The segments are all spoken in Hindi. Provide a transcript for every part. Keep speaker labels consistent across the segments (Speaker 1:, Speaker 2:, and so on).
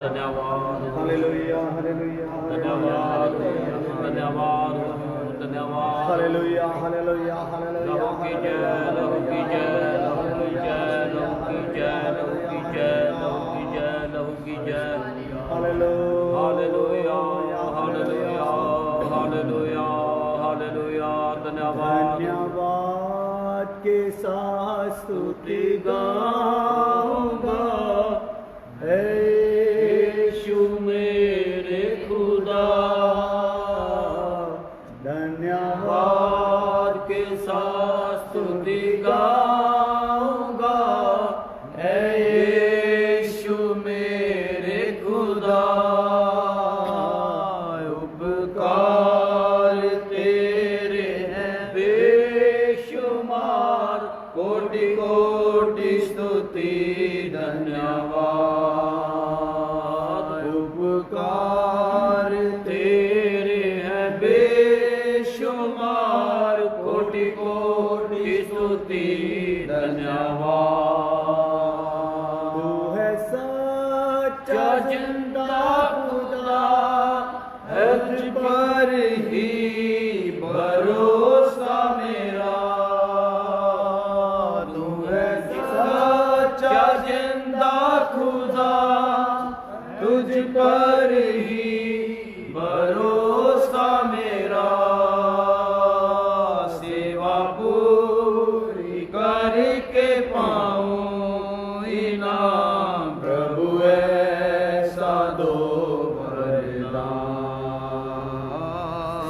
Speaker 1: धन्यवाद
Speaker 2: हालेलुया हालेलुया
Speaker 1: धन्यवाद धन्यवाद धन्यवाद
Speaker 2: हालेलुया हालेलुया हालेलुया
Speaker 1: लहू की जय लहू की जय लहू की जय लहू की जय लहू की जय लहू की जय लहू की जय
Speaker 2: hallelujah
Speaker 1: hallelujah hallelujah hallelujah hallelujah धन्यवाद
Speaker 2: धन्यवाद के साथ स्तुति गाऊंगा यीशु मेरे खुदा धन्यवाद के साथ स्तुति गाऊंगा यीशु मेरे खुदा उपकार तेरे हैं बेशुमार कोटि कोटि स्तुति धन्यवाद उपकार तेरे हैं बेशुमार कोटि कोटि स्तुति धन्यवाद तू है सच्चा जिंदा खुदा है तुझ पर ही भरोसा मेरा तू है सच्चा जिंदा खुदा तुझ पर ही भरोसा मेरा सेवा पूरी करके पाऊं इनाम प्रभु ऐसा दो वरदान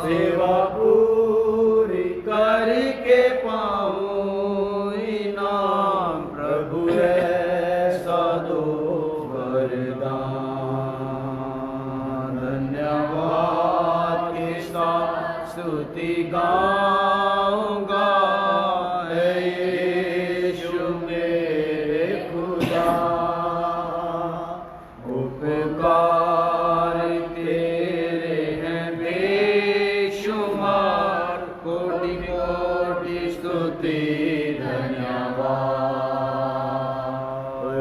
Speaker 2: सेवा पूरी करके पाऊं इनाम प्रभु ऐसा दो वरदान धन्यवाद के साथ स्तुति गाऊंगा यीशु मेरे खुदा उपकार तेरे हैं बेशुमार कोटि कोटि स्तुति धन्यवाद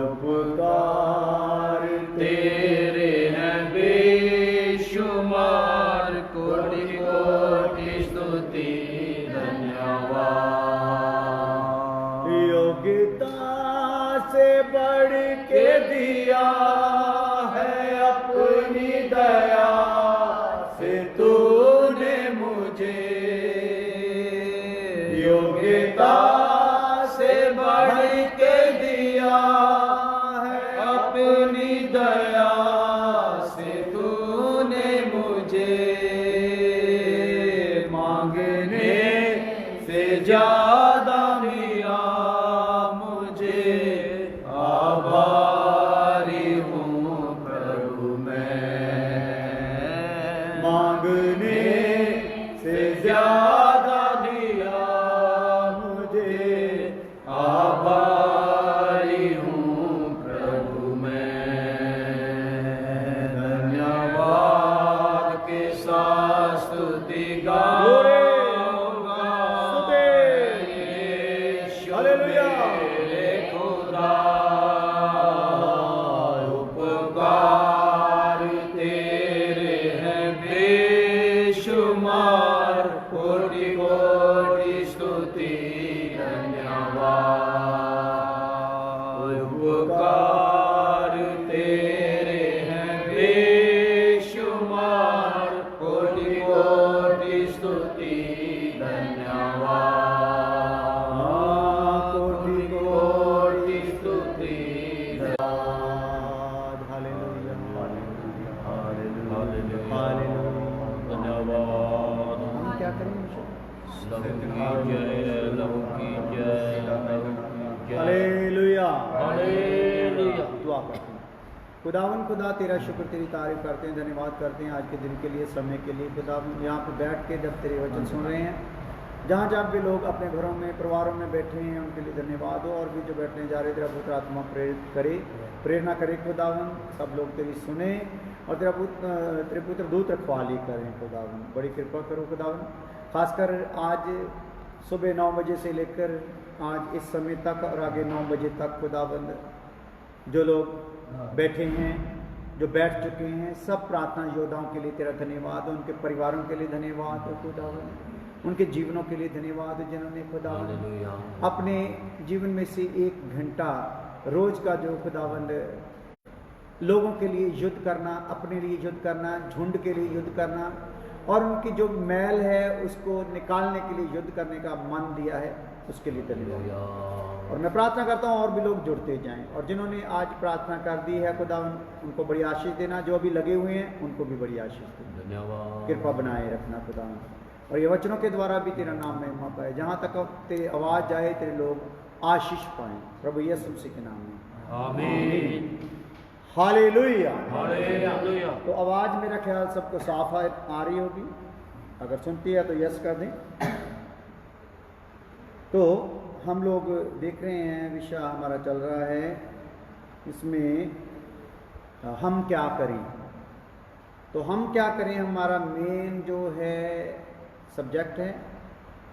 Speaker 2: उपकार तेरे हैं बेशुमार कोटि कोटि स्तुति धन्यवाद योग्यता से बढ़ के दिया है अपनी दया से तूने मुझे योग्यता से बढ़ के दिया है अपनी दया से तूने मुझे मांगने से ज्यादा मिला मुझे आभारी हूँ प्रभु मैं मांगने से ज्यादा दिया मुझे आभारी हूँ प्रभु मैं धन्यवाद के साथ स्तुति गाऊंगा यीशु मेरे खुदा उपकार तेरे हैं बेशुमार कोटि कोटि स्तुति धन्यवाद उपकार तेरे हैं बेशुमार कोटि कोटि स्तुति धन्यवाद कोटि कोटि स्तुति हालेलुया हालेलुया धन्यवाद हम क्या करेंगे लहू की जय लहू की जय लहू की जय हालेलुया हालेलुया दुआ करते हैं खुदावन खुदा तेरा शुक्र तेरी तारीफ करते हैं धन्यवाद करते हैं आज के दिन के लिए समय के लिए खुदावन यहाँ पे बैठ के जब तेरे वचन सुन रहे हैं जहाँ जहाँ भी लोग अपने घरों में परिवारों में बैठे हैं उनके लिए धन्यवाद हो और भी जो बैठने जा रहे तेरा पुत्र आत्मा प्रेरित करे प्रेरणा करे खुदावन सब लोग तेरी सुने और तेरे पुत्र दूत रखवाली करें खुदावन बड़ी कृपा करो खुदावन खासकर आज सुबह 9 बजे से लेकर आज इस समय तक और आगे 9 बजे तक खुदाबंद जो लोग बैठे हैं जो बैठ चुके हैं, सब प्रार्थना योद्धाओं के लिए तेरा धन्यवाद, उनके परिवारों के लिए धन्यवाद खुदावन, उनके जीवनों के लिए धन्यवाद जिन्होंने खुदावन अपने जीवन में से 1 घंटा रोज का जो खुदावन लोगों के लिए युद्ध करना, अपने लिए युद्ध करना, झुंड के लिए युद्ध करना और उनकी जो मैल है उसको निकालने के लिए युद्ध करने का मन दिया है, उसके लिए धन्यवाद। और मैं प्रार्थना करता हूँ और भी लोग जुड़ते जाएं, और जिन्होंने आज प्रार्थना कर दी है खुदावन उनको बड़ी आशीष देना, जो अभी लगे हुए हैं उनको भी बड़ी आशीष देना,
Speaker 1: धन्यवाद,
Speaker 2: कृपा बनाए रखना खुदावन, और ये वचनों के द्वारा भी तेरा नाम महिमा पाए, जहाँ तक तेरी आवाज़ जाए तेरे लोग आशीष पाएं, प्रभु यीशु मसीह के नाम में
Speaker 1: आमीन,
Speaker 2: हालेलुया।
Speaker 1: हालेलुया।
Speaker 2: तो आवाज़ मेरा ख्याल सबको साफ आ रही होगी, अगर सुनती है तो यस कर दें। तो हम लोग देख रहे हैं विषय हमारा चल रहा है, इसमें हम क्या करें, तो हम क्या करें हमारा मेन जो है सब्जेक्ट है,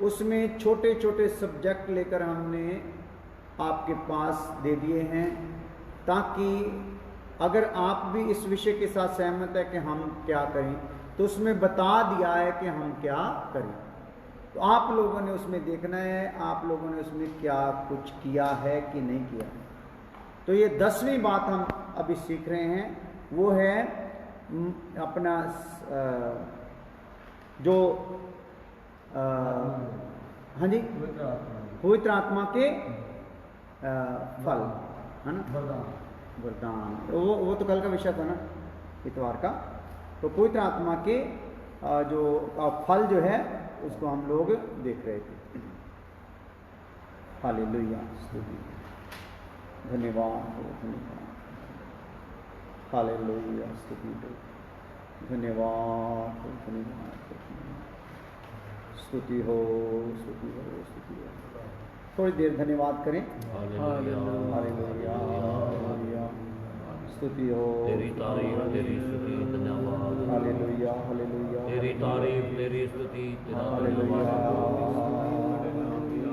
Speaker 2: उसमें छोटे छोटे सब्जेक्ट लेकर हमने आपके पास दे दिए हैं, ताकि अगर आप भी इस विषय के साथ सहमत है कि हम क्या करें, तो उसमें बता दिया है कि हम क्या करें। तो आप लोगों ने उसमें देखना है आप लोगों ने उसमें क्या कुछ किया है कि नहीं किया। तो ये 10वीं बात हम अभी सीख रहे हैं, वो है अपना जो हाँ जी पवित्र आत्मा के फल है ना, वरदान, वो तो कल का विषय था ना, इतवार का। तो पवित्र आत्मा के जो फल जो है उसको हम लोग देख रहे थे। हालेलुया, धन्यवाद धन्यवाद, हालेलुया, स्तुति धन्यवाद धन्यवाद, स्तुति हो स्तुति हो स्तुति हो। थोड़ी देर धन्यवाद करें। हालेलुया, स्तुति हो,
Speaker 1: तेरी तारीफ तेरी स्तुति धन्यवाद,
Speaker 2: हालेलुया हालेलुया,
Speaker 1: तेरी तारीफ तेरी स्तुति तेरा
Speaker 2: हालेलुया,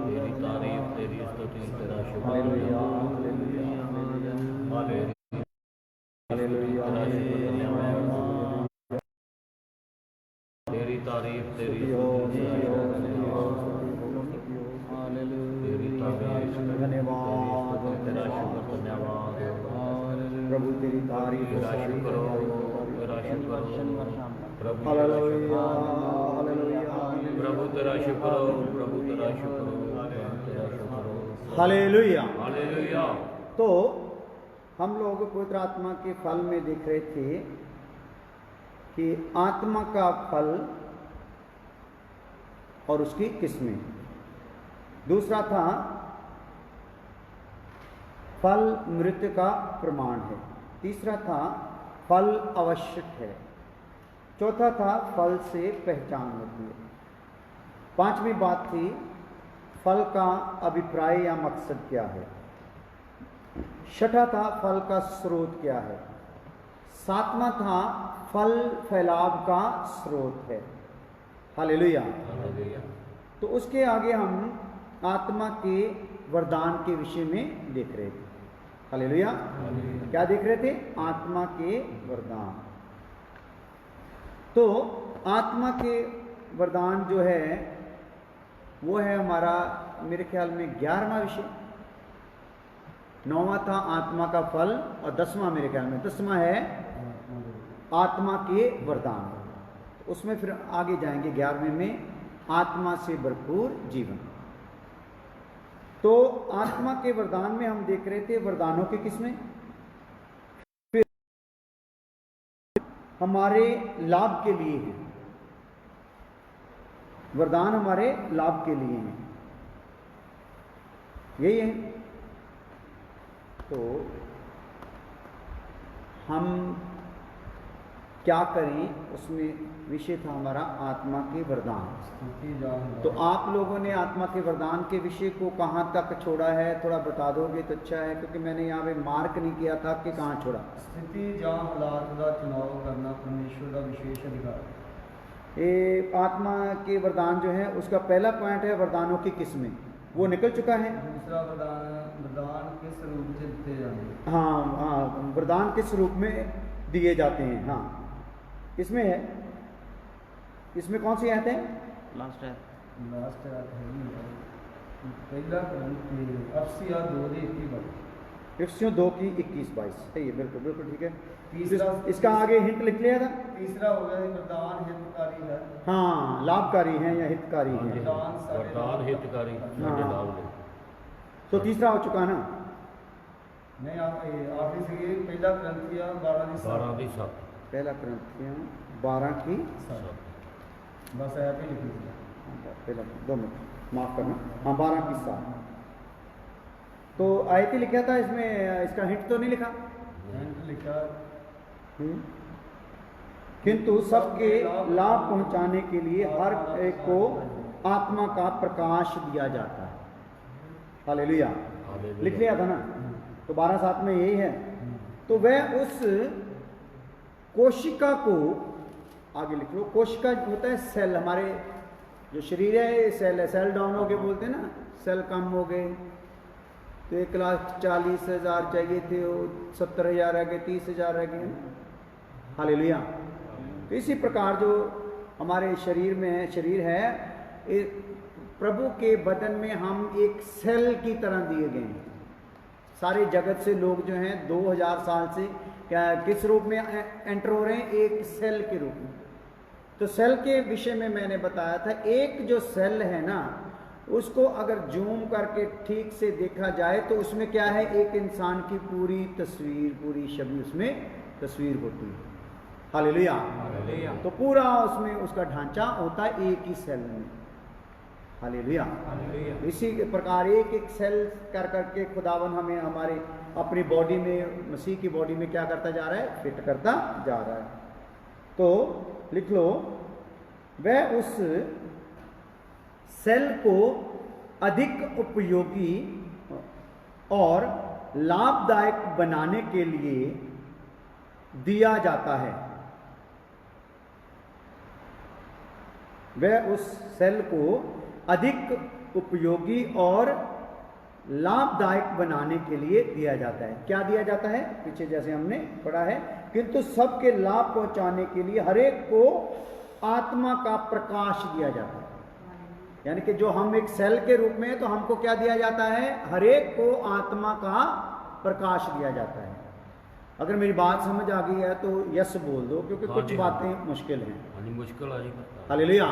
Speaker 1: तेरी तारीफ तेरी स्तुति तेरा शुक्र,
Speaker 2: हालेलुया हालेलुया हालेलुया,
Speaker 1: तेरी तारीफ तेरी
Speaker 2: स्तुति हो, स्तुति हो,
Speaker 1: तेरी तारीफ
Speaker 2: धन्यवाद
Speaker 1: तेरा शुक्र धन्यवाद,
Speaker 2: प्रभु तेरी तारीफ
Speaker 1: तेरा शुक्र तेरा शुक्र प्रभु,
Speaker 2: हालेलुया हालेलुया,
Speaker 1: प्रभु तेरा शुक्र प्रभु तेरा शुक्र तेरा शुक्र,
Speaker 2: हालेलुया
Speaker 1: हालेलुया।
Speaker 2: तो हम लोग पवित्र आत्मा के फल में देख रहे थे कि आत्मा का फल और उसकी किस्में। दूसरा था फल मृत्यु का प्रमाण है। तीसरा था फल आवश्यक है। चौथा था फल से पहचान होती है। पांचवी बात थी फल का अभिप्राय या मकसद क्या है। छठा था फल का स्रोत क्या है। सातवां था फल फैलाव का स्रोत है। हालेलुया। तो उसके आगे हम आत्मा के वरदान के विषय में देख रहे थे। हालेलुया। क्या देख रहे थे? आत्मा के वरदान। तो आत्मा के वरदान जो है वो है हमारा मेरे ख्याल में 11वां विषय। 9वां था आत्मा का फल और 10वां मेरे ख्याल में 10वां है आत्मा के वरदान। उसमें फिर आगे जाएंगे 11वें में आत्मा से भरपूर जीवन। तो आत्मा के वरदान में हम देख रहे थे वरदानों के किस्में, फिर हमारे लाभ के लिए हैं। वरदान हमारे लाभ के लिए हैं, यही है। तो हम क्या करें उसमें विषय था हमारा आत्मा के वरदान। तो आप लोगों ने आत्मा के वरदान के विषय को कहाँ तक छोड़ा है थोड़ा बता दोगे तो अच्छा है, क्योंकि मैंने यहाँ पे मार्क नहीं किया था कि कहाँ छोड़ा।
Speaker 3: स्थिति ਜਾਂ ਹਾਲਾਤ ਦਾ ਚੁਣਾਵ करना परमेश्वर का विशेष अधिकार है।
Speaker 2: ये आत्मा के वरदान जो है उसका पहला पॉइंट है वरदानों की किस्में, वो निकल चुका है।
Speaker 3: दूसरा वरदान किस रूप से दिए जाते हैं।
Speaker 2: हाँ हाँ, वरदान किस रूप में दिए जाते हैं। हाँ, इसमें है, इसमें कौन सी आयत है?
Speaker 1: लास्ट है
Speaker 3: लास्ट आयत है पहला ग्रंथ अफसिया 2:21।
Speaker 2: इफ्सियों 2:21-22 सही है, बिल्कुल बिल्कुल ठीक है।
Speaker 3: तीसरा
Speaker 2: इसका आगे हिंट लिख लिया था।
Speaker 3: तीसरा हो गया वरदान हितकारी है।
Speaker 2: हाँ, लाभकारी हैं या हितकारी हैं,
Speaker 1: वरदान हितकारी साडे लाभ ने।
Speaker 2: तो तीसरा हो चुका ना।
Speaker 3: नहीं आखिरी से ये पहला ग्रंथिया 12
Speaker 1: दी 7
Speaker 2: पहला ग्रंथियों 12
Speaker 3: बस आयत ही लिखी थी।
Speaker 2: पहला 2 मिनट माफ करना, हाँ 12 तो आयत ही लिखा था, इसमें इसका हिंट तो नहीं लिखा।
Speaker 3: हिंट लिखा
Speaker 2: किंतु सबके लाभ पहुंचाने के लिए हर एक को आत्मा का प्रकाश दिया जाता है। हालेलुया, लिख लिया था ना। तो 12:7 में यही है। तो वह उस कोशिका को, आगे लिख लो, कोशिका होता है सेल, हमारे जो शरीर है सेल है, सेल डाउन हो गए बोलते हैं ना, सेल कम हो गए, तो 1,40,000 चाहिए थे, वो 70,000 रह गए, 30,000 रह गए। हालेलुया। तो इसी प्रकार जो हमारे शरीर में है, शरीर है, प्रभु के बदन में हम एक सेल की तरह दिए गए हैं। सारे जगत से लोग जो हैं 2000 साल से क्या किस रूप में एंटर हो रहे हैं? एक सेल के रूप में। तो सेल के विषय में मैंने बताया था, एक जो सेल है ना, उसको अगर जूम करके ठीक से देखा जाए तो उसमें क्या है? एक इंसान की पूरी तस्वीर, पूरी छवि उसमें तस्वीर होती है। हालेलुया। तो पूरा उसमें उसका ढांचा होता है एक ही सेल में। हालेलुया। इसी प्रकार एक एक सेल कर करके खुदावन हमें हमारे अपनी बॉडी में, मसीह की बॉडी में क्या करता जा रहा है? फिट करता जा रहा है। तो लिख लो, वह उस सेल को अधिक उपयोगी और लाभदायक बनाने के लिए दिया जाता है। वह उस सेल को अधिक उपयोगी और लाभदायक बनाने के लिए दिया जाता है। क्या दिया जाता है? पीछे जैसे हमने पढ़ा है, किंतु सबके लाभ पहुंचाने के लिए हरेक को आत्मा का प्रकाश दिया जाता है। यानी कि जो हम एक सेल के रूप में, तो हमको क्या दिया जाता है? हरेक को आत्मा का प्रकाश दिया जाता है। अगर मेरी बात समझ आ गई है तो यस बोल दो, क्योंकि कुछ बातें मुश्किल हैं।
Speaker 1: मुश्किल आ जी।
Speaker 2: हालेलुया।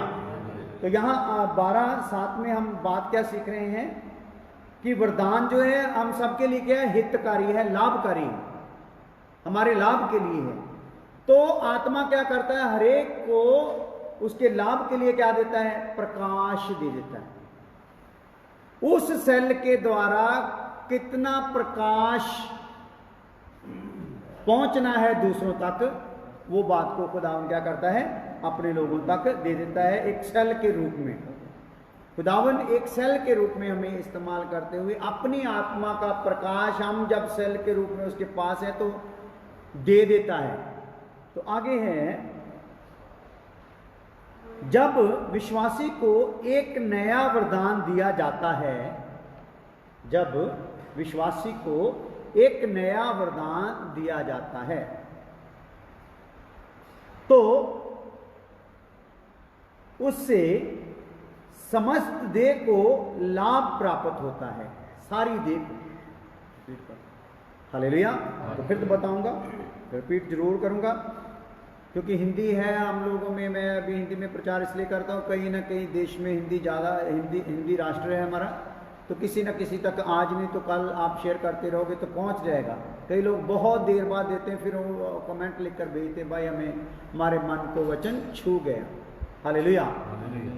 Speaker 2: तो यहाँ 12:7 में हम बात क्या सीख रहे हैं कि वरदान जो है हम सबके लिए क्या है? हितकारी है, लाभकारी है, हमारे लाभ के लिए है। तो आत्मा क्या करता है? हरेक को उसके लाभ के लिए क्या देता है? प्रकाश दे देता है। उस सेल के द्वारा कितना प्रकाश पहुंचना है दूसरों तक, वो बात को खुदावन क्या करता है? अपने लोगों तक दे देता है, एक सेल के रूप में। खुदावन एक सेल के रूप में हमें इस्तेमाल करते हुए अपनी आत्मा का प्रकाश हम जब सेल के रूप में उसके पास है तो दे देता है। तो आगे है, जब विश्वासी को एक नया वरदान दिया जाता है, जब विश्वासी को एक नया वरदान दिया जाता है, तो उससे समस्त देह को लाभ प्राप्त होता है, सारी देह को। हालेलुया। तो फिर तो बताऊंगा, रिपीट जरूर करूंगा, क्योंकि हिंदी है हम लोगों में। मैं अभी हिंदी में प्रचार इसलिए करता हूँ, कहीं ना कहीं देश में हिंदी ज़्यादा, हिंदी राष्ट्र है हमारा, तो किसी न किसी तक आज नहीं तो कल आप शेयर करते रहोगे तो पहुंच जाएगा। कई लोग बहुत देर बाद देते हैं, फिर वो कमेंट लिखकर भेजते, भाई हमें हमारे मन को वचन छू गया। हालेलुया।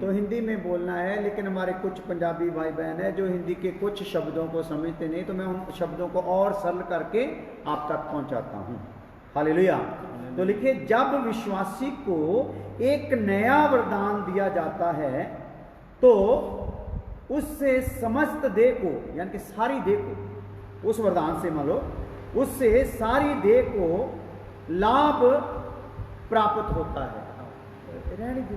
Speaker 2: तो हिंदी में बोलना है, लेकिन हमारे कुछ पंजाबी भाई बहन है जो हिंदी के कुछ शब्दों को समझते नहीं, तो मैं उन शब्दों को और सरल करके आप तक पहुंचाता हूं। हालेलुया। तो लिखिए, जब विश्वासी को एक नया वरदान दिया जाता है तो उससे समस्त देह को, यानी कि सारी देह को, उस वरदान से मान लो, उससे सारी देह को लाभ प्राप्त होता है। रहने दो,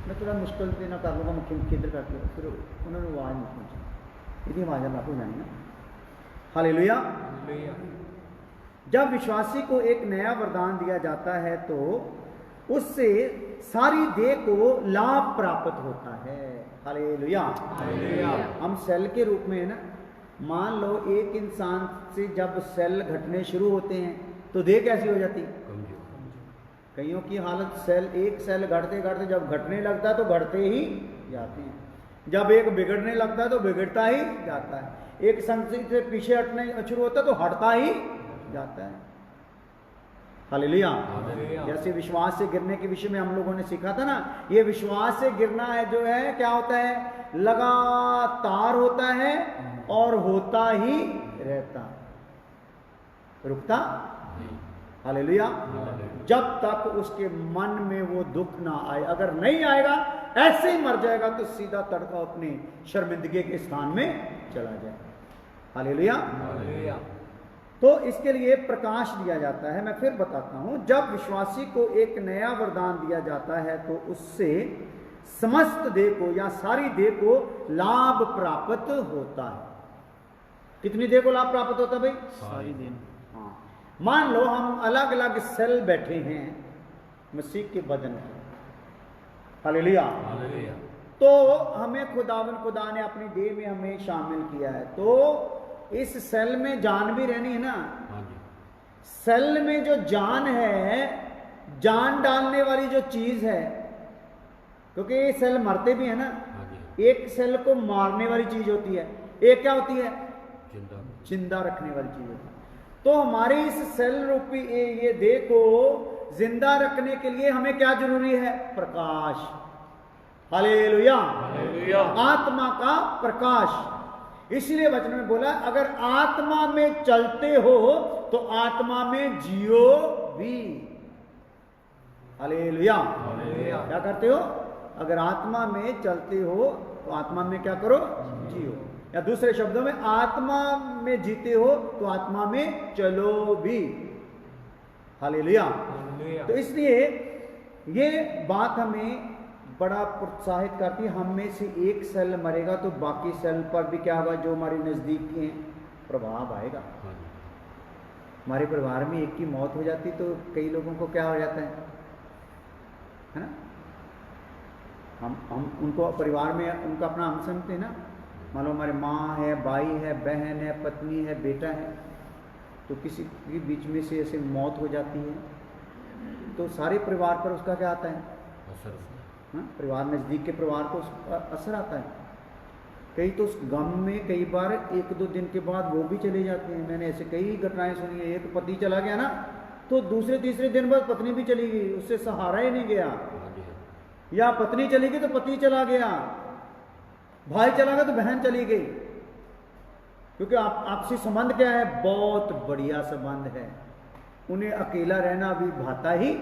Speaker 2: मैं थोड़ा मुश्किल देना कर लूँगा, मुख्य केंद्र करके, फिर उन्होंने आवाज़ नहीं पहुँची, यदि आवाज़ लागू जानी ना। हालेलुया। जब विश्वासी को एक नया वरदान दिया जाता है तो उससे सारी देह को लाभ प्राप्त होता है। हालेलुया। हम सेल के रूप में है ना, मान लो एक इंसान से जब सेल घटने शुरू होते हैं तो देह कैसी हो जाती है? कईयों की हालत एक सेल घटते घटते जब घटने लगता है तो घटते ही जाती है, जब एक बिगड़ने लगता है तो बिगड़ता ही जाता है, एक संगति से पीछे हटने शुरू होता है तो हटता ही जाता है। हालेलुया। जैसे विश्वास से गिरने के विषय में हम लोगों ने सीखा था ना, ये विश्वास से गिरना है जो है क्या होता है? लगातार होता है और होता ही रहता, रुकता। हालेलुया। जब तक उसके मन में वो दुख ना आए, अगर नहीं आएगा ऐसे ही मर जाएगा तो सीधा तड़का अपनी शर्मिंदगी के स्थान में चला जाए। हालेलुया। तो इसके लिए प्रकाश दिया जाता है। मैं फिर बताता हूं, जब विश्वासी को एक नया वरदान दिया जाता है तो उससे समस्त देह को या सारी देह को लाभ प्राप्त होता है। कितनी देह को लाभ प्राप्त होता है भाई?
Speaker 3: सारी देह।
Speaker 2: हाँ, मान लो हम अलग अलग सेल बैठे हैं मसीह के बदन में। हालेलुया। तो हमें खुदा ने अपनी देह में हमें शामिल किया है, तो इस सेल में जान भी रहनी है ना। सेल में जो जान है, जान डालने वाली जो चीज है, क्योंकि ये सेल मरते भी है ना, एक सेल को मारने वाली चीज होती है, एक क्या होती है? जिंदा रखने वाली चीज होती है। तो हमारी इस सेल रूपी ये देह को जिंदा रखने के लिए हमें क्या जरूरी है? प्रकाश। हालेलुया। आत्मा का प्रकाश। इसलिए वचन में बोला, अगर आत्मा में चलते हो तो आत्मा में जियो भी। हालेलुया। क्या करते हो? अगर आत्मा में चलते हो तो आत्मा में क्या करो? जियो। या दूसरे शब्दों में, आत्मा में जीते हो तो आत्मा में चलो भी। हालेलुया। तो इसलिए ये बात हमें बड़ा प्रोत्साहित करती है। हम में से एक सेल मरेगा तो बाकी सेल पर भी क्या होगा? जो हमारे नजदीक के हैं, प्रभाव आएगा। हमारे परिवार में एक की मौत हो जाती तो कई लोगों को क्या हो जाता है ना? हम उनको परिवार में उनका अपना हम समझते हैं ना। मान लो हमारे माँ है, भाई है, बहन है, पत्नी है, बेटा है, तो किसी के बीच में से ऐसे मौत हो जाती है तो सारे परिवार पर उसका क्या आता है? असर। परिवार, नजदीक के परिवार को असर आता है। कई तो उस गम में कई बार 1-2 दिन के बाद वो भी चले जाते हैं। मैंने ऐसे कई घटनाएं सुनी है। एक पति चला गया ना तो दूसरे तीसरे दिन बाद पत्नी भी चली गई, उससे सहारा ही नहीं गया। या पत्नी चली गई तो पति चला गया, भाई चला गया तो बहन चली गई। क्योंकि आपसी संबंध क्या है? बहुत बढ़िया संबंध है, उन्हें अकेला रहना भी भाता ही।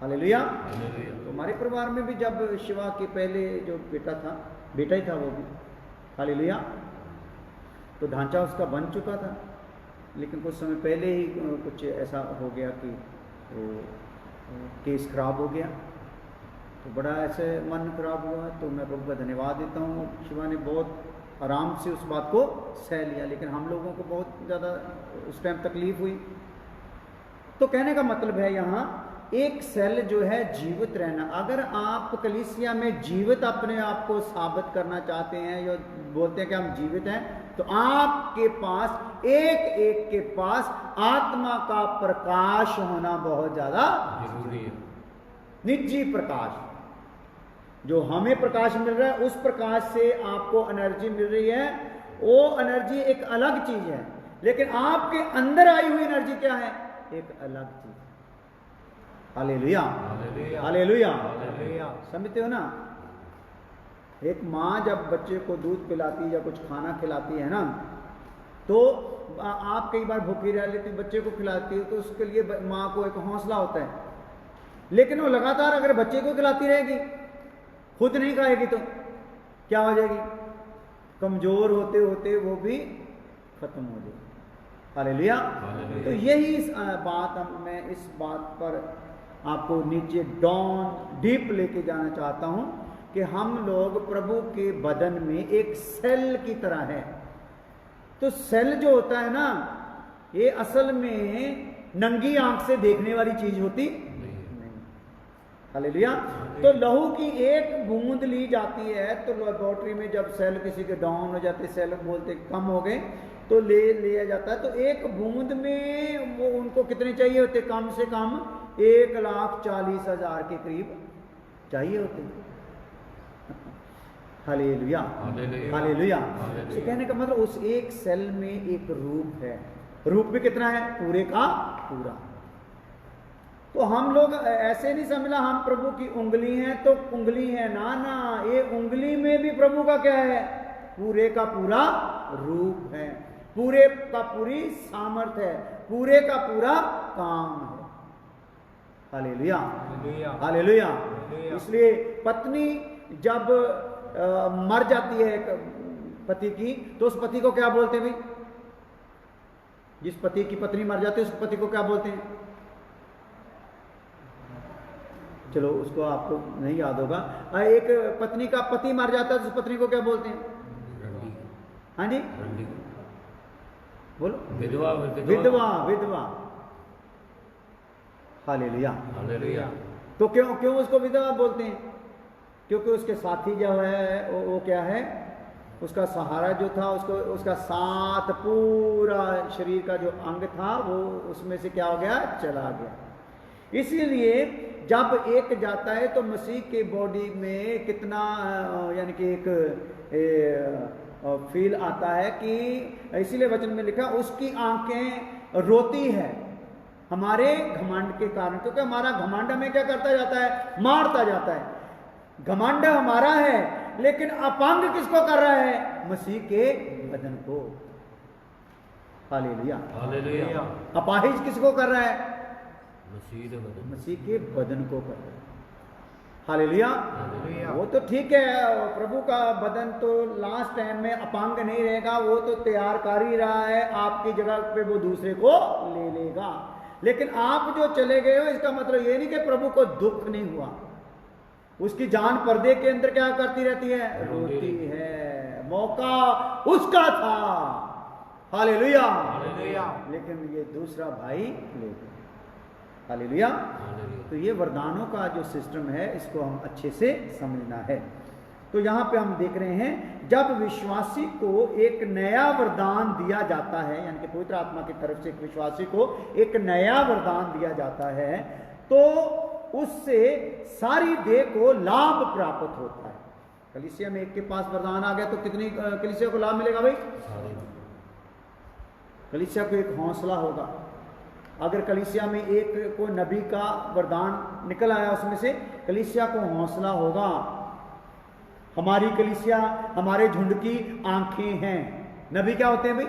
Speaker 2: हालेलुया। तो हमारे परिवार में भी जब शिवा के पहले जो बेटा ही था वो भी, हालेलुया, तो ढांचा उसका बन चुका था, लेकिन कुछ समय पहले ही कुछ ऐसा हो गया कि वो केस खराब हो गया, तो बड़ा ऐसे मन खराब हुआ। तो मैं प्रभु का धन्यवाद देता हूँ, शिवा ने बहुत आराम से उस बात को सह लिया, लेकिन हम लोगों को बहुत ज़्यादा उस टाइम तकलीफ हुई। तो कहने का मतलब है यहाँ एक सेल जो है जीवित रहना। अगर आप कलीसिया में जीवित अपने आप को साबित करना चाहते हैं, या बोलते हैं कि हम जीवित हैं, तो आपके पास एक के पास आत्मा का प्रकाश होना बहुत ज्यादा जरूरी है। निजी प्रकाश, जो हमें प्रकाश मिल रहा है उस प्रकाश से आपको एनर्जी मिल रही है, वो एनर्जी एक अलग चीज है, लेकिन आपके अंदर आई हुई एनर्जी क्या है? एक अलग चीज। हालेलुया। हालेलुया। समझते हो ना? एक माँ जब बच्चे को दूध पिलाती है या कुछ खाना खिलाती है ना, तो आप कई बार भूखी रह लेती, बच्चे को खिलाती है, तो उसके लिए माँ को एक हौसला होता है। लेकिन वो लगातार अगर बच्चे को खिलाती रहेगी, खुद नहीं खाएगी तो क्या हो जाएगी? कमजोर होते होते वो भी खत्म हो जाएगी। हालेलुया। तो यही मैं इस बात पर आपको नीचे डीप लेके जाना चाहता हूं कि हम लोग प्रभु के बदन में एक सेल की तरह है। तो सेल जो होता है ना, ये असल में नंगी आंख से देखने वाली चीज होती नहीं। हालेलुया। तो लहू की एक बूंद ली जाती है, तो लेबोरेटरी में जब सेल किसी के डाउन हो जाते, सेल बोलते कम हो गए, तो ले लिया जाता है। तो एक बूंद में वो उनको कितने चाहिए होते? कम से कम 1,40,000 के करीब चाहिए होते। Hallelujah, hallelujah. तो कहने का मतलब उस एक सेल में एक रूप है। रूप भी कितना है? पूरे का पूरा। तो हम लोग ऐसे नहीं समझना हम प्रभु की उंगली हैं तो उंगली है, ना ना, ये उंगली में भी प्रभु का क्या है? पूरे का पूरा रूप है, पूरे का पूरी सामर्थ्य है, पूरे का पूरा काम है। Hallelujah, hallelujah. इसलिए पत्नी जब मर जाती है एक पति की, तो उस पति को क्या बोलते हैं भाई? जिस पति की पत्नी मर जाती है उस पति को क्या बोलते हैं? चलो उसको आपको नहीं याद होगा। एक पत्नी का पति मर जाता है तो उस पत्नी को क्या बोलते हैं? हाँ जी बोलो।
Speaker 1: विधवा,
Speaker 2: विधवा, विधवा। Hallelujah,
Speaker 1: hallelujah.
Speaker 2: तो क्यों उसको विधवा बोलते हैं? क्योंकि उसके साथी जो है वो क्या है? उसका सहारा जो था, उसका साथ, पूरा शरीर का जो अंग था वो उसमें से क्या हो गया? चला गया। इसीलिए जब एक जाता है तो मसीह के बॉडी में कितना यानी कि एक फील आता है कि इसीलिए वचन में लिखा उसकी आंखें रोती है हमारे घमंड के कारण, क्योंकि हमारा घमंड हमें क्या करता जाता है? मारता जाता है। घमंड हमारा है, लेकिन अपंग किसको कर रहा है? मसीह के बदन को। Hallelujah,
Speaker 1: hallelujah.
Speaker 2: अपाहिज किसको कर रहा है?
Speaker 1: मसीह
Speaker 2: के बदन को कर रहा है। हालेलुया। वो तो ठीक है, प्रभु का बदन तो लास्ट टाइम में अपंग नहीं रहेगा, वो तो तैयार कर ही रहा है, आपकी जगह पे वो दूसरे को ले लेगा। लेकिन आप जो चले गए हो, इसका मतलब ये नहीं कि प्रभु को दुख नहीं हुआ। उसकी जान पर्दे के अंदर क्या करती रहती है? रोती है। मौका उसका था। हालेलुया, लेकिन ये दूसरा भाई ले गया। हालेलुया। तो ये वरदानों का जो सिस्टम है इसको हम अच्छे से समझना है। तो यहाँ पे हम देख रहे हैं जब विश्वासी को एक नया वरदान दिया जाता है, यानी कि पवित्र आत्मा की तरफ से एक विश्वासी को एक नया वरदान दिया जाता है, तो उससे सारी देह को लाभ प्राप्त होता है। कलीसिया में एक के पास वरदान आ गया तो कितनी कलीसिया को लाभ मिलेगा भाई? कलीसिया को एक हौसला होगा। अगर कलीसिया में एक को नबी का वरदान निकल आया, उसमें से कलीसिया को हौसला होगा। हमारी कलीसिया, हमारे झुंड की आंखें हैं। नबी क्या होते हैं भाई?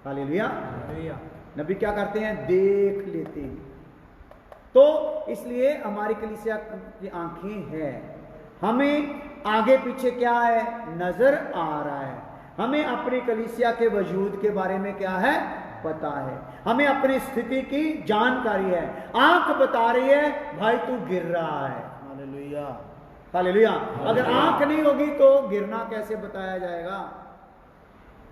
Speaker 2: हालेलुया। नबी क्या करते हैं? देख लेते हैं। तो इसलिए हमारी कलीसिया की आंखें हैं। हमें आगे पीछे क्या है? नजर आ रहा है। हमें अपनी कलीसिया के वजूद के बारे में क्या है? पता है। हमें अपनी स्थिति की जानकारी है। आंख बता रही है भाई तू गिर रहा है। Hallelujah, hallelujah. अगर आंख नहीं होगी तो गिरना कैसे बताया जाएगा?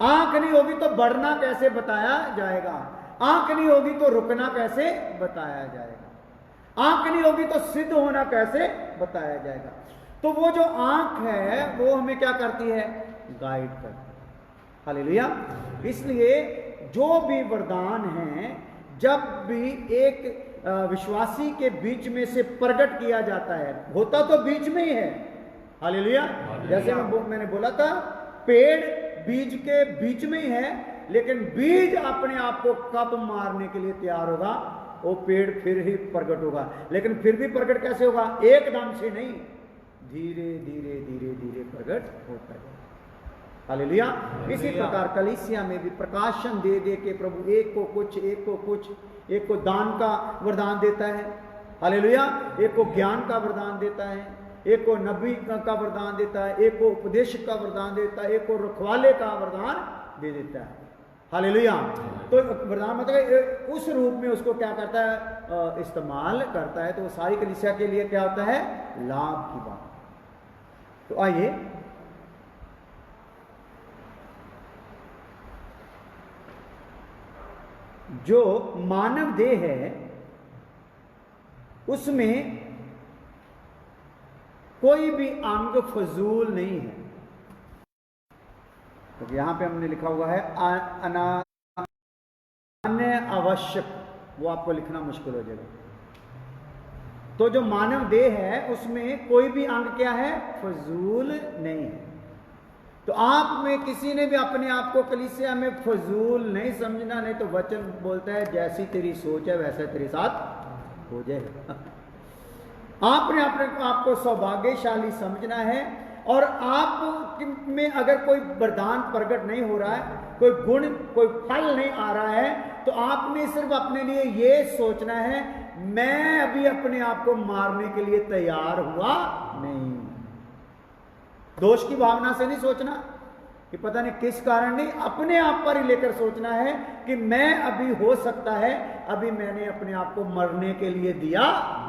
Speaker 2: आंख नहीं होगी तो बढ़ना कैसे बताया जाएगा? आंख नहीं होगी तो रुकना कैसे बताया जाएगा? आंख नहीं होगी तो सिद्ध होना कैसे बताया जाएगा? तो वो जो आंख है वो हमें क्या करती है? गाइड करती है। हालेलुया। इसलिए जो भी वरदान हैं, जब भी एक विश्वासी के बीच में से प्रकट किया जाता है, होता तो बीच में ही है। हालेलुया। जैसे मैंने बोला था, पेड़ बीज के बीच में ही है, लेकिन बीज अपने आप को कब मारने के लिए तैयार होगा? वो पेड़ फिर ही प्रकट होगा। लेकिन फिर भी प्रकट कैसे होगा? एकदम से नहीं, धीरे धीरे धीरे धीरे प्रकट होता है। हालेलुया। इसी प्रकार कलीसिया में भी प्रकाशन दे दे के प्रभु एक को कुछ, एक को कुछ, एक को दान का वरदान देता है। हालेलुया। एक को ज्ञान का वरदान देता है, एक को नबी का वरदान देता है, एक को उपदेश का वरदान देता है, एक को रखवाले का वरदान दे देता है। हालेलुया। तो वरदान मतलब उस रूप में उसको क्या करता है? इस्तेमाल करता है। तो वो सारी कलीसिया के लिए क्या होता है? लाभ की बात। तो आइए जो मानव देह है उसमें कोई भी अंग फजूल नहीं है। तो यहां पे हमने लिखा हुआ है अनावश्यक, वो आपको लिखना मुश्किल हो जाएगा। तो जो मानव देह है उसमें कोई भी अंग क्या है, फजूल नहीं है। तो आप में किसी ने भी अपने आप को कलीसिया में फजूल नहीं समझना, नहीं तो वचन बोलता है जैसी तेरी सोच है वैसा तेरे साथ हो जाएगा। आपने अपने आप को सौभाग्यशाली समझना है, और आप में अगर कोई वरदान प्रकट नहीं हो रहा है, कोई गुण, कोई फल नहीं आ रहा है, तो आपने सिर्फ अपने लिए ये सोचना है मैं अभी अपने आप को मारने के लिए तैयार हुआ नहीं। दोष की भावना से नहीं सोचना कि पता नहीं किस कारण नहीं, अपने आप पर ही लेकर सोचना है कि मैं अभी हो सकता है अभी मैंने अपने आप को मरने के लिए दिया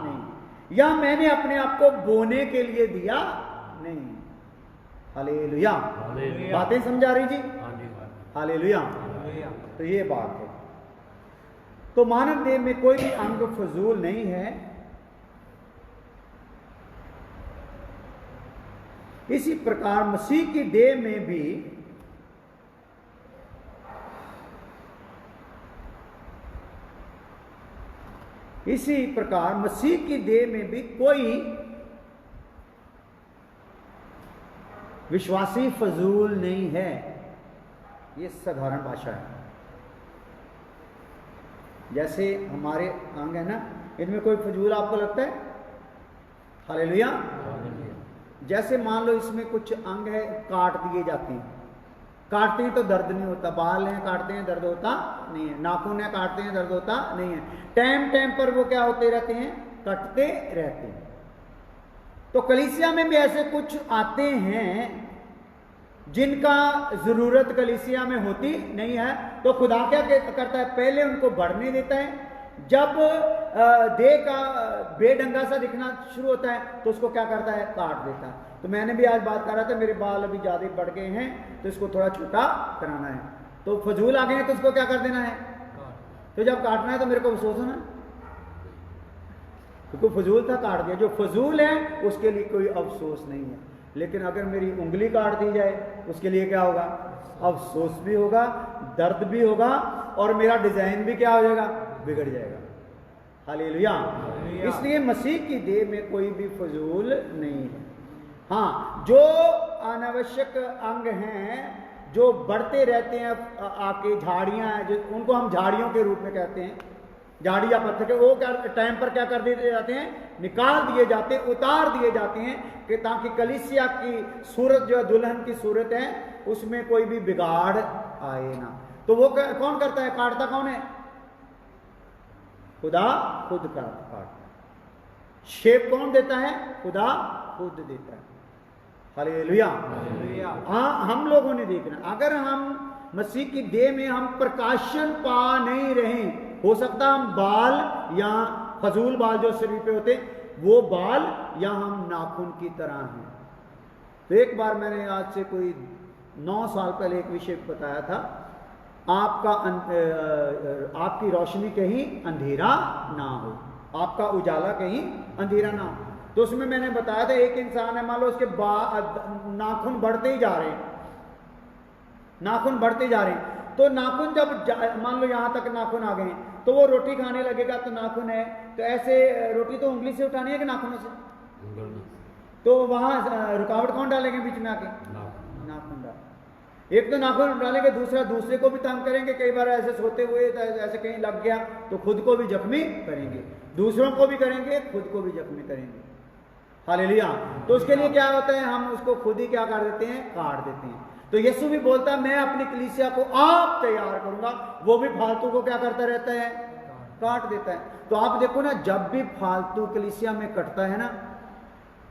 Speaker 2: नहीं, या मैंने अपने आप को बोने के लिए दिया नहीं। हालेलुया। बातें समझा रही जी? हालेलुया। तो ये बात है। तो मानव देह में कोई भी अंग फजूल नहीं है। इसी प्रकार मसीह की देह में भी कोई विश्वासी फजूल नहीं है। ये साधारण भाषा है। जैसे हमारे अंग है ना, इनमें कोई फजूल आपको लगता है? हालेलुया। जैसे मान लो इसमें कुछ अंग है, काट दिए जाते हैं, काटते हैं तो दर्द नहीं होता, बाल हैं काटते हैं दर्द होता नहीं है, नाखून है काटते हैं दर्द होता नहीं है, टाइम टाइम पर वो क्या होते रहते हैं, कटते रहते हैं। तो कलीसिया में भी ऐसे कुछ आते हैं जिनका जरूरत कलीसिया में होती नहीं है, तो खुदा क्या करता है, पहले उनको बढ़ने देता है। जब देह का बेढंगा सा दिखना शुरू होता है तो उसको क्या करता है, काट देता है। तो मैंने भी आज बात कर रहा था, मेरे बाल अभी ज्यादा बढ़ गए हैं तो इसको थोड़ा छोटा कराना है, तो फजूल आ गए हैं तो उसको क्या कर देना है, तो जब काटना है तो मेरे को अफसोस होना, क्योंकि फजूल था काट दिया। जो फजूल है उसके लिए कोई अफसोस नहीं है, लेकिन अगर मेरी उंगली काट दी जाए उसके लिए क्या होगा, अफसोस भी होगा, दर्द भी होगा, और मेरा डिजाइन भी क्या हो जाएगा, बिगड़ जाएगा। हालेलुया। इसलिए मसीह की देह में कोई भी फजूल नहीं है। हाँ, जो अनावश्यक अंग हैं जो बढ़ते रहते हैं, आके झाड़ियां हैं, जो उनको हम झाड़ियों के रूप में कहते हैं, झाड़ी या पत्थर के, वो क्या टाइम पर क्या कर दिए जाते हैं, निकाल दिए जाते हैं, उतार दिए जाते हैं, कि ताकि कलीसिया की सूरत जो दुल्हन की सूरत है उसमें कोई भी बिगाड़ आए ना। तो वो कौन करता है, काटता कौन है, खुदा खुद काटता है। शेप कौन देता है, खुदा खुद देता है। हालेलुया। हाँ, हम लोगों ने देखना, अगर हम मसीह की देह में हम प्रकाशन पा नहीं रहे, हो सकता हम बाल या फजूल बाल जो शरीर पे होते वो बाल, या हम नाखून की तरह हैं। तो एक बार मैंने आज से कोई 9 साल पहले एक विषय बताया था, आपकी रोशनी कहीं अंधेरा ना हो, आपका उजाला कहीं अंधेरा ना हो। तो उसमें मैंने बताया था, एक इंसान है, मान लो उसके नाखून बढ़ते ही जा रहे हैं, नाखून बढ़ते जा रहे हैं, तो नाखून जब मान लो यहां तक नाखून आ गए तो वो रोटी खाने लगेगा, तो नाखून है, तो ऐसे रोटी तो उंगली से उठानी है कि नाखूनों से, तो वहां रुकावट कौन डालेंगे बीच में आके, नाखून डाल। एक तो नाखून डालेंगे, दूसरे को भी तंग करेंगे, कई बार ऐसे सोते हुए तो ऐसे कहीं लग गया तो खुद को भी जख्मी करेंगे, दूसरों को भी करेंगे, खुद को भी जख्मी करेंगे। हालेलुया। तो उसके लिए क्या होता है, हम उसको खुद ही क्या कर देते हैं, काट देते हैं। तो यीशु भी बोलता है, मैं अपनी कलीसिया को आप तैयार करूंगा, वो भी फालतू को क्या करता रहता है, काट देता है। तो आप देखो ना, जब भी फालतू कलीसिया में कटता है ना,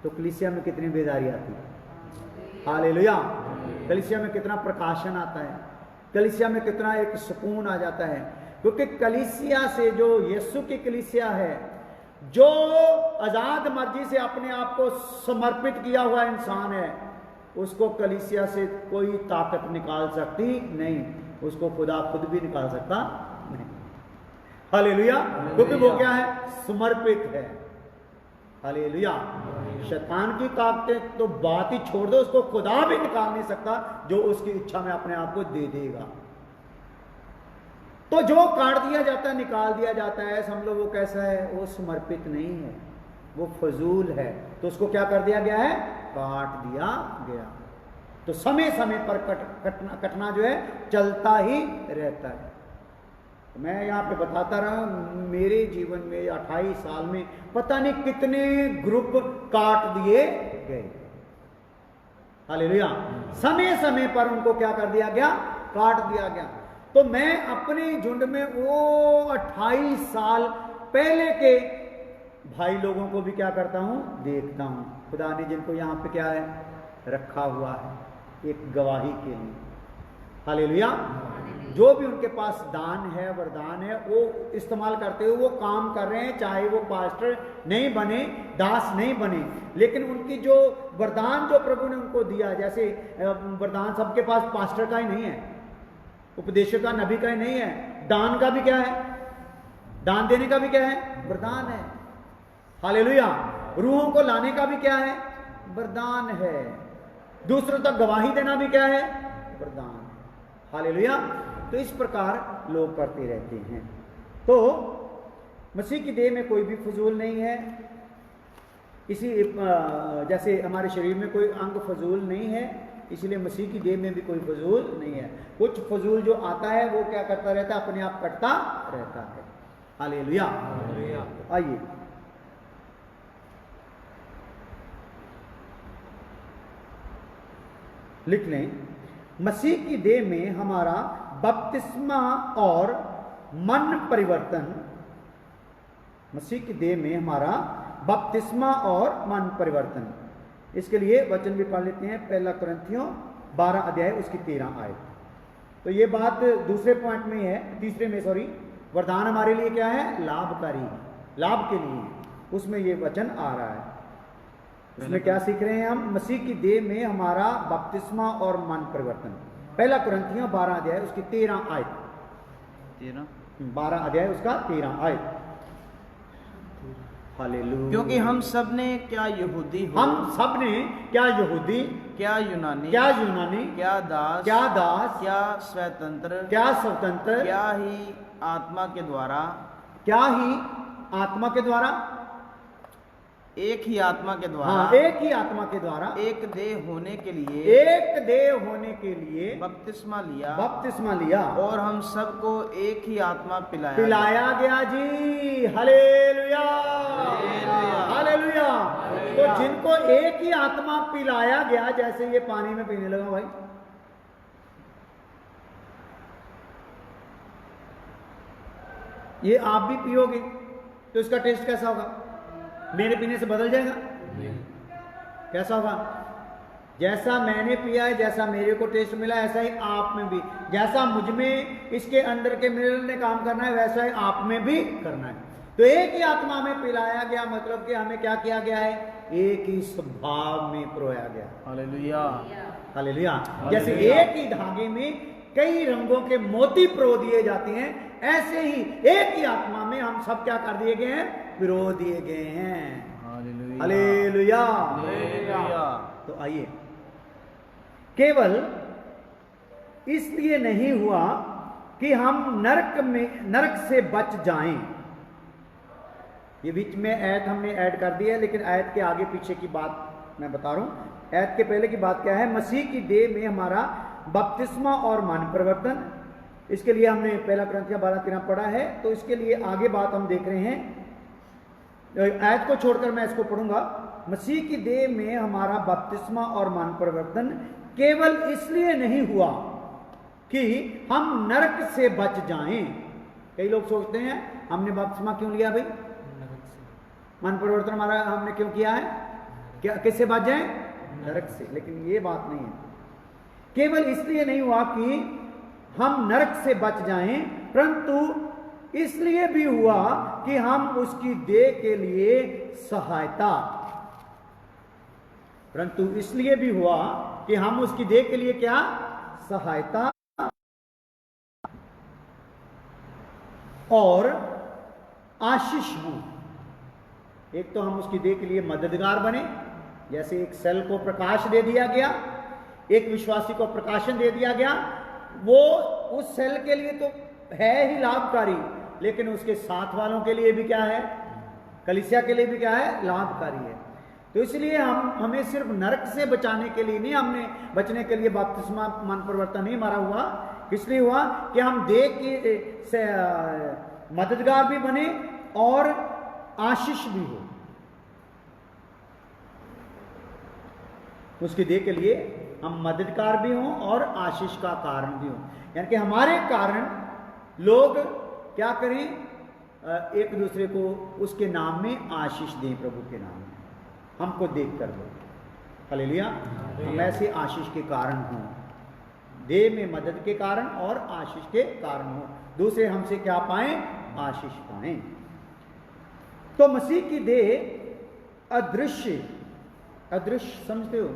Speaker 2: तो कलीसिया में कितनी बेदारी आती है। हालेलुया। कलीसिया में कितना प्रकाशन आता है, कलीसिया में कितना एक सुकून आ जाता है, क्योंकि कलीसिया से, जो यीशु की कलीसिया है, जो आजाद मर्जी से अपने आप को समर्पित किया हुआ इंसान है, उसको कलीसिया से कोई ताकत निकाल सकती नहीं, उसको खुदा खुद भी निकाल सकता नहीं। हालेलुया। क्योंकि वो क्या है? समर्पित है। हालेलुया। शैतान की ताकतें तो बात ही छोड़ दो, उसको खुदा भी निकाल नहीं सकता जो उसकी इच्छा में अपने आप को दे देगा। तो जो काट दिया जाता है, निकाल दिया जाता है, समझ लो वो कैसा है? वो समर्पित नहीं है, वो फजूल है। तो उसको क्या कर दिया गया है? काट दिया गया। तो समय समय पर कटना जो है चलता ही रहता है। मैं यहाँ पे बताता रहा हूं, मेरे जीवन में 28 साल में पता नहीं कितने ग्रुप काट दिए गए। हालेलुया। समय समय पर उनको क्या कर दिया गया? काट दिया गया। तो मैं अपने झुंड में वो 28 साल पहले के भाई लोगों को भी क्या करता हूं? देखता हूं। खुदा ने जिनको यहाँ पे क्या है? रखा हुआ है एक गवाही के लिए। हालेलुया। जो भी उनके पास दान है, वरदान है, वो इस्तेमाल करते हुए वो काम कर रहे हैं, चाहे वो पास्टर नहीं बने, दास नहीं बने, लेकिन उनकी जो वरदान जो प्रभु ने उनको दिया, जैसे वरदान सबके पास पास्टर का ही नहीं है, उपदेशक का, नबी का ही नहीं है। दान का भी क्या है? दान देने का भी क्या है? वरदान है। हालेलुया। रूहों को लाने का भी क्या है? वरदान है। दूसरों तक गवाही देना भी क्या है? वरदान। हालेलुया। तो इस प्रकार लोग करते रहते हैं। तो मसीह की देह में कोई भी फजूल नहीं है। इसी जैसे हमारे शरीर में कोई अंग फजूल नहीं है, इसलिए मसीह की देह में भी कोई फजूल नहीं है। कुछ फजूल जो आता है वो क्या करता रहता है? अपने आप कटता रहता है। हालेलुया। आइए लिख लें, मसीह की देह में हमारा बपतिस्मा और मन परिवर्तन। मसीह की देह में हमारा बपतिस्मा और मन परिवर्तन। इसके लिए वचन भी पढ़ लेते हैं। 1 कुरिन्थियों 12 अध्याय उसकी 13 आयत। तो ये बात दूसरे पॉइंट में है, तीसरे में सॉरी। वरदान हमारे लिए क्या है? लाभकारी, लाभ के लिए, उसमें ये वचन आ रहा है। इसमें क्या सीख रहे हैं हम? मसीह की देह में हमारा बपतिस्मा और मन परिवर्तन। 1 कुरिन्थियों 12 अध्याय उसकी 13 आयत। 12 अध्याय उसका 13 आयत। हालेलुया।
Speaker 1: क्योंकि हम सब ने क्या यहूदी हो,
Speaker 2: हम सब ने क्या यहूदी,
Speaker 1: क्या यूनानी,
Speaker 2: क्या यूनानी,
Speaker 1: क्या दास, क्या स्वतंत्र,
Speaker 2: क्या स्वतंत्र,
Speaker 1: क्या ही आत्मा के द्वारा,
Speaker 2: क्या ही आत्मा के द्वारा,
Speaker 1: एक ही आत्मा के द्वारा,
Speaker 2: हाँ, एक ही आत्मा के द्वारा,
Speaker 1: एक देह होने के लिए,
Speaker 2: एक देह होने के लिए
Speaker 1: बपतिस्मा लिया,
Speaker 2: बपतिस्मा लिया,
Speaker 1: और हम सबको एक ही आत्मा
Speaker 2: पिलाया गया जी। Hallelujah, hallelujah. तो जिनको एक ही आत्मा पिलाया गया, जैसे ये पानी में पीने लगा भाई, ये आप भी पियोगे तो इसका टेस्ट कैसा होगा? मेरे पीने से बदल जाएगा? कैसा होगा? जैसा मैंने पिया है, जैसा मेरे को टेस्ट मिला, ऐसा ही आप में भी, जैसा मुझ में इसके अंदर के मिनरल ने काम करना है, वैसा ही आप में भी करना है। तो एक ही आत्मा में पिलाया गया, मतलब कि हमें क्या किया गया है? एक ही स्वभाव में पिरोया गया।
Speaker 1: Hallelujah,
Speaker 2: hallelujah. जैसे एक ही धागे में कई रंगों के मोती पिरो दिए जाते हैं, ऐसे ही एक ही आत्मा में हम सब क्या कर दिए गए हैं? पिरो दिए गए हैं। हालेलुया। तो आइए, केवल इसलिए नहीं हुआ कि हम नरक से बच जाएं। ये बीच में आयत हमने ऐड कर दी है, लेकिन आयत के आगे पीछे की बात मैं बता रहा हूं। आयत के पहले की बात क्या है? मसीह की देह में हमारा बपतिस्मा और मन परिवर्तन। इसके लिए हमने 1 कुरिन्थियों 12:13 पढ़ा है, तो इसके लिए आगे बात हम देख रहे हैं। आयत को छोड़कर मैं इसको पढ़ूंगा। मसीह की देह में हमारा बपतिस्मा और मन परिवर्तन केवल इसलिए नहीं हुआ कि हम नरक से बच जाएं। कई लोग सोचते हैं हमने बपतिस्मा क्यों लिया भाई? मन परिवर्तन हमारा हमने क्यों किया है? क्या किससे बच जाएं? नरक से। लेकिन ये बात नहीं है। केवल इसलिए नहीं हुआ कि हम नरक से बच जाएं, परंतु इसलिए भी हुआ कि हम उसकी देह के लिए सहायता, परंतु इसलिए भी हुआ कि हम उसकी देह के लिए क्या? सहायता और आशीष हों। एक तो हम उसकी देह के लिए मददगार बने, जैसे एक सेल को प्रकाश दे दिया गया, एक विश्वासी को प्रकाशन दे दिया गया, वो उस सेल के लिए तो है ही लाभकारी, लेकिन उसके साथ वालों के लिए भी क्या है, कलीसिया के लिए भी क्या है, लाभकारी है। तो इसलिए हमें सिर्फ नरक से बचाने के लिए नहीं, हमने बचने के लिए बपतिस्मा मन परिवर्तन नहीं मारा हुआ, इसलिए हुआ कि हम देह की से मददगार भी बने और आशीष भी हो। उसके देह के लिए हम मददगार भी हों और आशीष का कारण भी हों, यानी कि हमारे कारण लोग क्या करें, एक दूसरे को उसके नाम में आशीष दें, प्रभु के नाम में हमको देख कर लो। हालेलुया। हम ऐसे आशीष के कारण हों, देह में मदद के कारण और आशीष के कारण हों, दूसरे हमसे क्या पाएं, आशीष पाएं। तो मसीह की देह अदृश्य, अदृश्य समझते हो,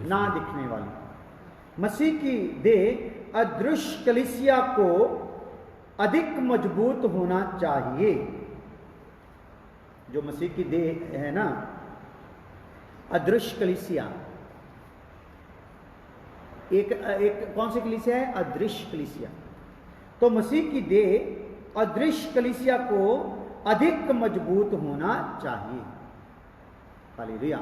Speaker 2: ना दिखने वाली, मसीह की देह अदृश्य कलीसिया को अधिक मजबूत होना चाहिए। जो मसीह की देह है ना, अदृश्य कलीसिया, एक कौन सी कलीसिया है, अदृश्य कलीसिया। तो मसीह की देह अदृश्य कलीसिया को अधिक मजबूत होना चाहिए। हालेलुया।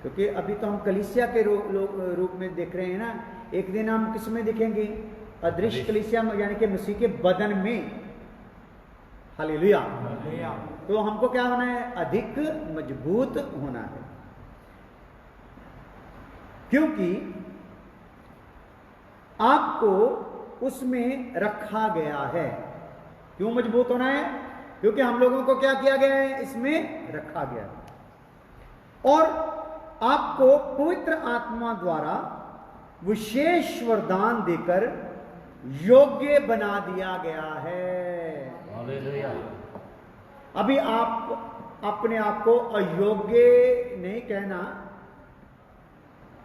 Speaker 2: क्योंकि अभी तो हम कलीसिया के रूप में देख रहे हैं ना, एक दिन हम किस में दिखेंगे, अदृश्य कलीसिया में, यानी कि मसीह के बदन में। हालेलुया। तो हमको क्या होना है, अधिक मजबूत होना है, क्योंकि आपको उसमें रखा गया है। क्यों मजबूत होना है, क्योंकि हम लोगों को क्या किया गया है, इसमें रखा गया है। और आपको पवित्र आत्मा द्वारा विशेष वरदान देकर योग्य बना दिया गया है।
Speaker 1: हालेलुया।
Speaker 2: अभी आप अपने आप को अयोग्य नहीं कहना,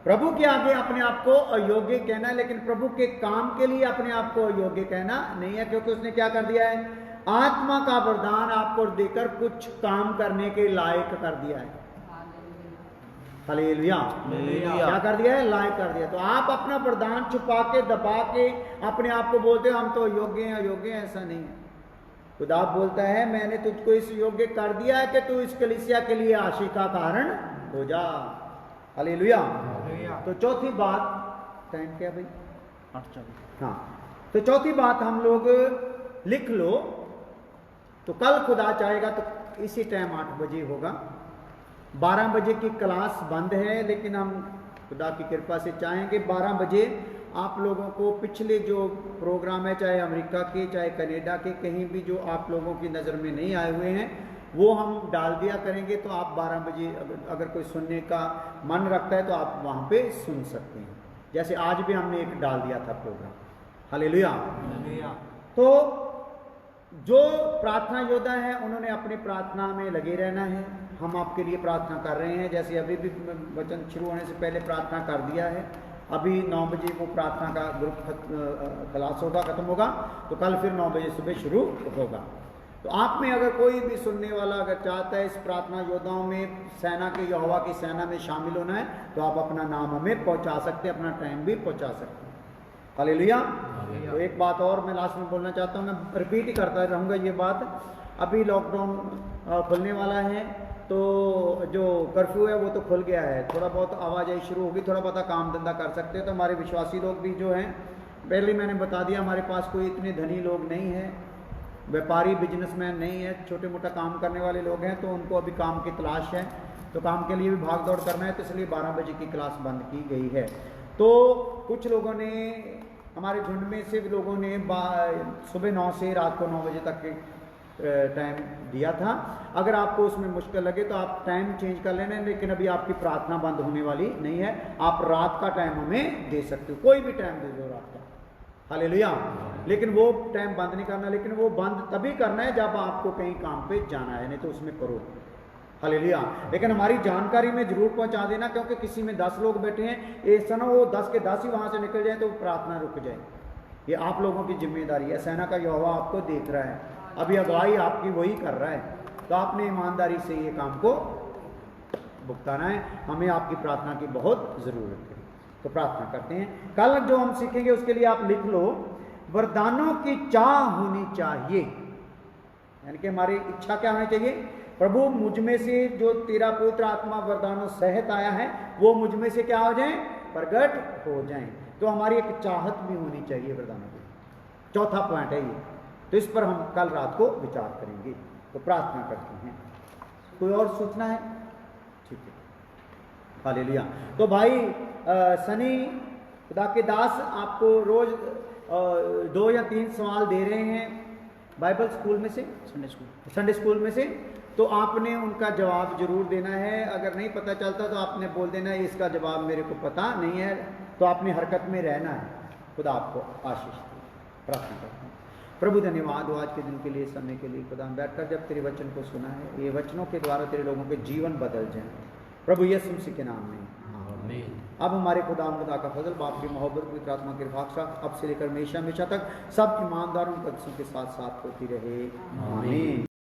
Speaker 2: प्रभु के आगे अपने आप को अयोग्य कहना, लेकिन प्रभु के काम के लिए अपने आप को अयोग्य कहना नहीं है, क्योंकि उसने क्या कर दिया है, आत्मा का वरदान आपको देकर कुछ काम करने के लायक कर दिया है। हालेलुया। क्या कर दिया है, लायक कर दिया। तो आप अपना वरदान छुपा के दबा के अपने आप को बोलते हो हम तो योग्य हैं, अयोग्य हैं, ऐसा नहीं है। खुदा बोलता है मैंने तुझको इस योग्य कर दिया है कि तू इस कलीसिया के लिए आशीष का कारण हो जा। हालेलुया। तो चौथी बात, टाइम क्या भाई, 8:24। हाँ, तो चौथी बात हम लोग लिख लो। तो कल खुदा चाहेगा तो इसी टाइम 8 बजे होगा। 12 बजे की क्लास बंद है, लेकिन हम खुदा की कृपा से चाहेंगे 12 बजे आप लोगों को पिछले जो प्रोग्राम है, चाहे अमेरिका के चाहे कनाडा के, कहीं भी जो आप लोगों की नज़र में नहीं आए हुए हैं, वो हम डाल दिया करेंगे। तो आप 12 बजे अगर कोई सुनने का मन रखता है तो आप वहाँ पे सुन सकते हैं। जैसे आज भी हमने एक डाल दिया था प्रोग्राम। हालेलुया। तो जो प्रार्थना योद्धा है उन्होंने अपनी प्रार्थना में लगे रहना है। हम आपके लिए प्रार्थना कर रहे हैं, जैसे अभी भी वचन शुरू होने से पहले प्रार्थना कर दिया है। अभी 9 बजे वो प्रार्थना का ग्रुप क्लास होगा, खत्म होगा, तो कल फिर 9 बजे सुबह शुरू होगा। तो आप में अगर कोई भी सुनने वाला अगर चाहता है इस प्रार्थना योद्धाओं में, सेना के यहोवा की सेना में शामिल होना है, तो आप अपना नाम हमें पहुंचा सकते हैं, अपना टाइम भी पहुंचा सकते हैं। हालेलुया। तो एक बात और मैं लास्ट में बोलना चाहता हूँ, मैं रिपीट ही करता रहूँगा ये बात। अभी लॉकडाउन खुलने वाला है, तो जो कर्फ्यू है वो तो खुल गया है, थोड़ा बहुत आवाजाही शुरू होगी, थोड़ा बहुत काम धंधा कर सकते हैं। तो हमारे विश्वासी लोग भी जो हैं, पहले मैंने बता दिया हमारे पास कोई इतने धनी लोग नहीं हैं, व्यापारी बिजनेसमैन नहीं है, छोटे मोटा काम करने वाले लोग हैं, तो उनको अभी काम की तलाश है, तो काम के लिए भी भाग दौड़ करना है, तो इसलिए 12 बजे की क्लास बंद की गई है। तो कुछ लोगों ने, हमारे झुंड में से लोगों ने सुबह 9 से रात को 9 बजे तक के टाइम दिया था। अगर आपको उसमें मुश्किल लगे तो आप टाइम चेंज कर लेना, लेकिन अभी आपकी प्रार्थना बंद होने वाली नहीं है। आप रात का टाइम हमें दे सकते हो, कोई भी टाइम दे दो रात का। हालेलुया। लेकिन वो टाइम बंद नहीं करना, लेकिन वो बंद तभी करना है जब आपको कहीं काम पे जाना है, नहीं तो उसमें करो। हालेलुया। लेकिन हमारी जानकारी में जरूर पहुंचा देना, क्योंकि किसी में 10 लोग बैठे हैं, ऐसा ना वो 10 के 10 ही वहां से निकल जाए तो प्रार्थना रुक जाए। ये आप लोगों की जिम्मेदारी है, सेना का यहोवा आपको देख रहा है। अभी अगुवाई आपकी वही कर रहा है, तो आपने ईमानदारी से ये काम को भुगताना है। हमें आपकी प्रार्थना की बहुत ज़रूरत है, तो प्रार्थना करते हैं। कल जो हम सीखेंगे उसके लिए आप लिख लो, वरदानों की चाह होनी चाहिए, यानी कि हमारी इच्छा क्या होनी चाहिए, प्रभु मुझ में से जो तेरा पवित्र आत्मा वरदानों सहित आया है वो मुझ में से क्या हो जाए, प्रकट हो जाएं। तो हमारी एक चाहत भी होनी चाहिए वरदानों की। चौथा पॉइंट है ये, तो इस पर हम कल रात को विचार करेंगे। तो प्रार्थना करते हैं। कोई और सूचना है? ठीक है, हालेलुया। तो भाई सनी खुदा के दास आपको रोज 2 या 3 सवाल दे रहे हैं बाइबल स्कूल में से, संडे स्कूल में से, तो आपने उनका जवाब जरूर देना है। अगर नहीं पता चलता तो आपने बोल देना है इसका जवाब मेरे को पता नहीं है, तो आपने हरकत में रहना है। खुदा आपको आशीष दे। प्रार्थना करते हैं। प्रभु धन्यवाद हो आज के दिन के लिए, समय के लिए। खुदा बैठकर जब तेरे वचन को सुना है, ये वचनों के द्वारा तेरे लोगों के जीवन बदल जाए प्रभु यीशु मसीह के नाम में। अब हमारे खुदा का फजल, बाप की मोहब्बत, पवित्र आत्मा की रक्षा अब से लेकर हमेशा हमेशा तक सब ईमानदारों के साथ साथ होती रहे। आमीन।